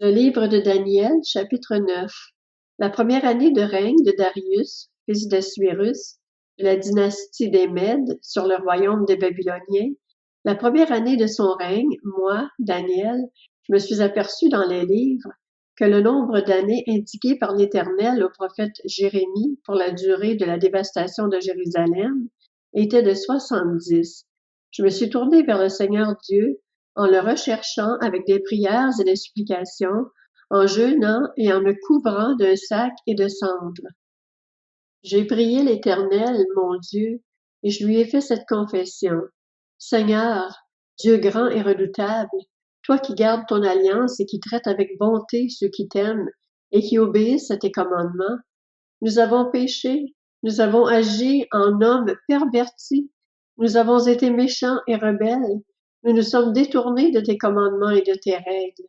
Le livre de Daniel, chapitre 9. La première année de règne de Darius, fils d'Assuérus, de la dynastie des Mèdes, sur le royaume des Babyloniens, la première année de son règne, moi, Daniel, je me suis aperçu dans les livres que le nombre d'années indiqué par l'Éternel au prophète Jérémie pour la durée de la dévastation de Jérusalem était de 70. Je me suis tourné vers le Seigneur Dieu en le recherchant avec des prières et des supplications, en jeûnant et en me couvrant d'un sac et de cendres. J'ai prié l'Éternel, mon Dieu, et je lui ai fait cette confession. Seigneur, Dieu grand et redoutable, toi qui gardes ton alliance et qui traites avec bonté ceux qui t'aiment et qui obéissent à tes commandements, nous avons péché, nous avons agi en hommes pervertis, nous avons été méchants et rebelles, nous nous sommes détournés de tes commandements et de tes règles.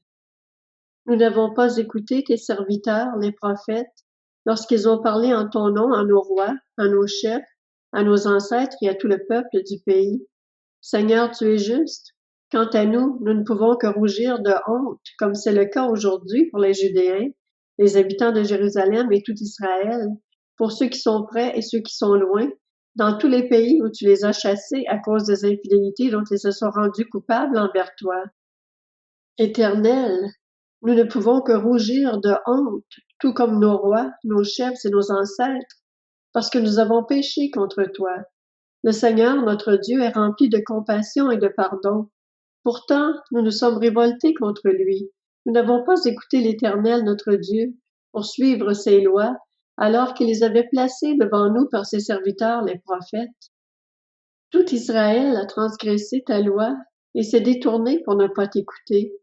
Nous n'avons pas écouté tes serviteurs, les prophètes, lorsqu'ils ont parlé en ton nom à nos rois, à nos chefs, à nos ancêtres et à tout le peuple du pays. Seigneur, tu es juste. Quant à nous, nous ne pouvons que rougir de honte, comme c'est le cas aujourd'hui pour les Judéens, les habitants de Jérusalem et tout Israël, pour ceux qui sont près et ceux qui sont loin, dans tous les pays où tu les as chassés à cause des infidélités dont ils se sont rendus coupables envers toi. Éternel, nous ne pouvons que rougir de honte, tout comme nos rois, nos chefs et nos ancêtres, parce que nous avons péché contre toi. Le Seigneur, notre Dieu, est rempli de compassion et de pardon. Pourtant, nous nous sommes révoltés contre lui. Nous n'avons pas écouté l'Éternel, notre Dieu, pour suivre ses lois, alors qu'il les avait placées devant nous par ses serviteurs, les prophètes. Tout Israël a transgressé ta loi et s'est détourné pour ne pas t'écouter.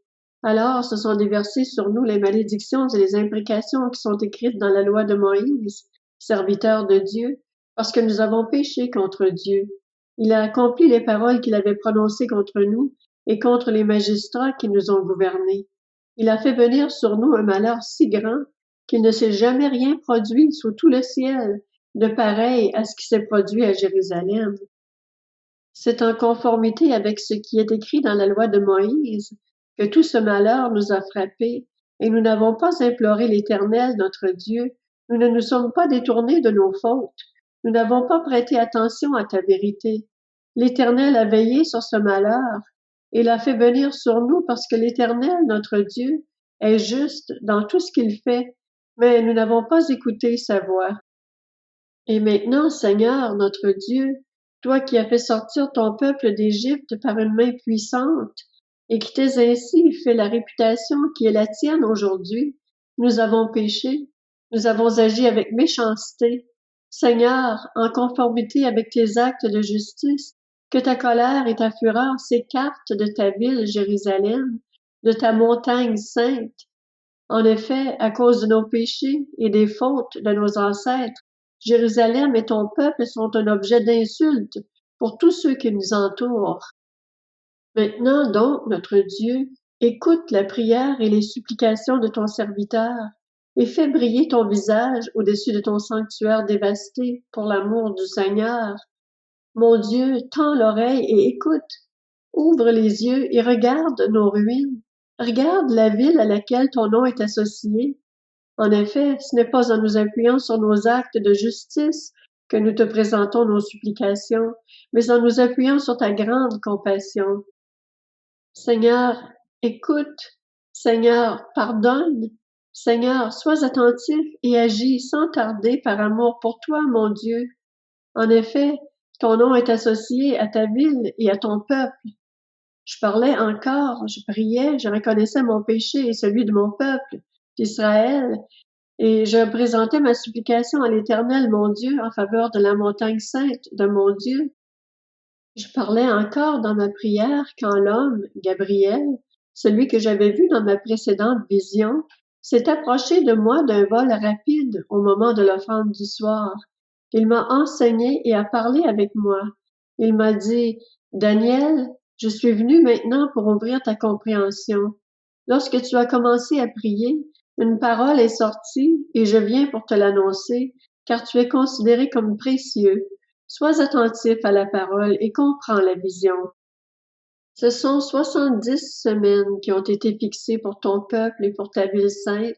Alors se sont déversées sur nous les malédictions et les imprécations qui sont écrites dans la loi de Moïse, serviteur de Dieu, parce que nous avons péché contre Dieu. Il a accompli les paroles qu'il avait prononcées contre nous et contre les magistrats qui nous ont gouvernés. Il a fait venir sur nous un malheur si grand qu'il ne s'est jamais rien produit sous tout le ciel, de pareil à ce qui s'est produit à Jérusalem. C'est en conformité avec ce qui est écrit dans la loi de Moïse que tout ce malheur nous a frappés, et nous n'avons pas imploré l'Éternel, notre Dieu, nous ne nous sommes pas détournés de nos fautes, nous n'avons pas prêté attention à ta vérité. L'Éternel a veillé sur ce malheur, et l'a fait venir sur nous parce que l'Éternel, notre Dieu, est juste dans tout ce qu'il fait, mais nous n'avons pas écouté sa voix. Et maintenant, Seigneur, notre Dieu, toi qui as fait sortir ton peuple d'Égypte par une main puissante, et qui t'es ainsi fait la réputation qui est la tienne aujourd'hui, nous avons péché, nous avons agi avec méchanceté. Seigneur, en conformité avec tes actes de justice, que ta colère et ta fureur s'écartent de ta ville, Jérusalem, de ta montagne sainte. En effet, à cause de nos péchés et des fautes de nos ancêtres, Jérusalem et ton peuple sont un objet d'insulte pour tous ceux qui nous entourent. Maintenant donc, notre Dieu, écoute la prière et les supplications de ton serviteur, et fais briller ton visage au-dessus de ton sanctuaire dévasté pour l'amour du Seigneur. Mon Dieu, tends l'oreille et écoute. Ouvre les yeux et regarde nos ruines. Regarde la ville à laquelle ton nom est associé. En effet, ce n'est pas en nous appuyant sur nos actes de justice que nous te présentons nos supplications, mais en nous appuyant sur ta grande compassion. Seigneur, écoute. Seigneur, pardonne. Seigneur, sois attentif et agis sans tarder par amour pour toi, mon Dieu. En effet, ton nom est associé à ta ville et à ton peuple. Je parlais encore, je priais, je reconnaissais mon péché et celui de mon peuple, d'Israël, et je présentais ma supplication à l'Éternel, mon Dieu, en faveur de la montagne sainte de mon Dieu. Je parlais encore dans ma prière quand l'homme, Gabriel, celui que j'avais vu dans ma précédente vision, s'est approché de moi d'un vol rapide au moment de l'offrande du soir. Il m'a enseigné et a parlé avec moi. Il m'a dit, Daniel, je suis venu maintenant pour ouvrir ta compréhension. Lorsque tu as commencé à prier, une parole est sortie et je viens pour te l'annoncer, car tu es considéré comme précieux. Sois attentif à la parole et comprends la vision. Ce sont 70 semaines qui ont été fixées pour ton peuple et pour ta ville sainte,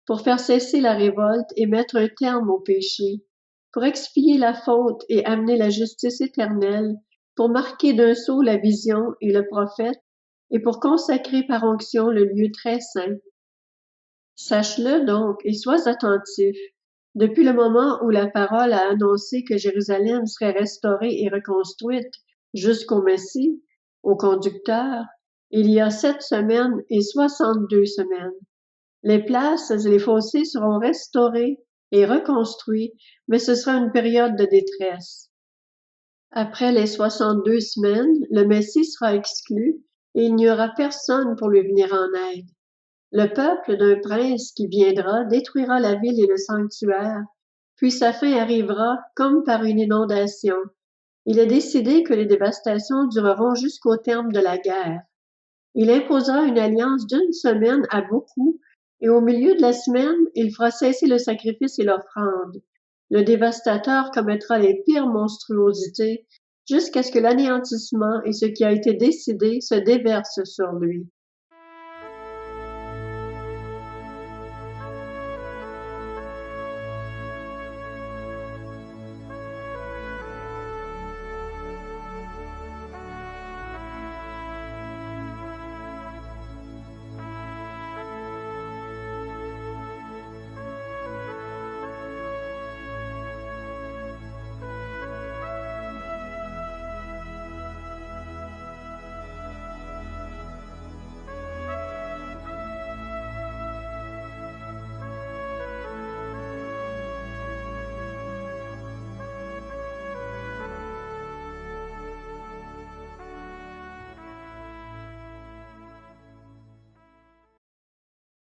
pour faire cesser la révolte et mettre un terme au péché, pour expier la faute et amener la justice éternelle, pour marquer d'un sceau la vision et le prophète, et pour consacrer par onction le lieu très saint. Sache-le donc et sois attentif. Depuis le moment où la parole a annoncé que Jérusalem serait restaurée et reconstruite jusqu'au Messie, au conducteur, il y a 7 semaines et 62 semaines. Les places et les fossés seront restaurés et reconstruits, mais ce sera une période de détresse. Après les 62 semaines, le Messie sera exclu et il n'y aura personne pour lui venir en aide. Le peuple d'un prince qui viendra détruira la ville et le sanctuaire, puis sa fin arrivera comme par une inondation. Il est décidé que les dévastations dureront jusqu'au terme de la guerre. Il imposera une alliance d'une semaine à beaucoup, et au milieu de la semaine, il fera cesser le sacrifice et l'offrande. Le dévastateur commettra les pires monstruosités jusqu'à ce que l'anéantissement et ce qui a été décidé se déversent sur lui.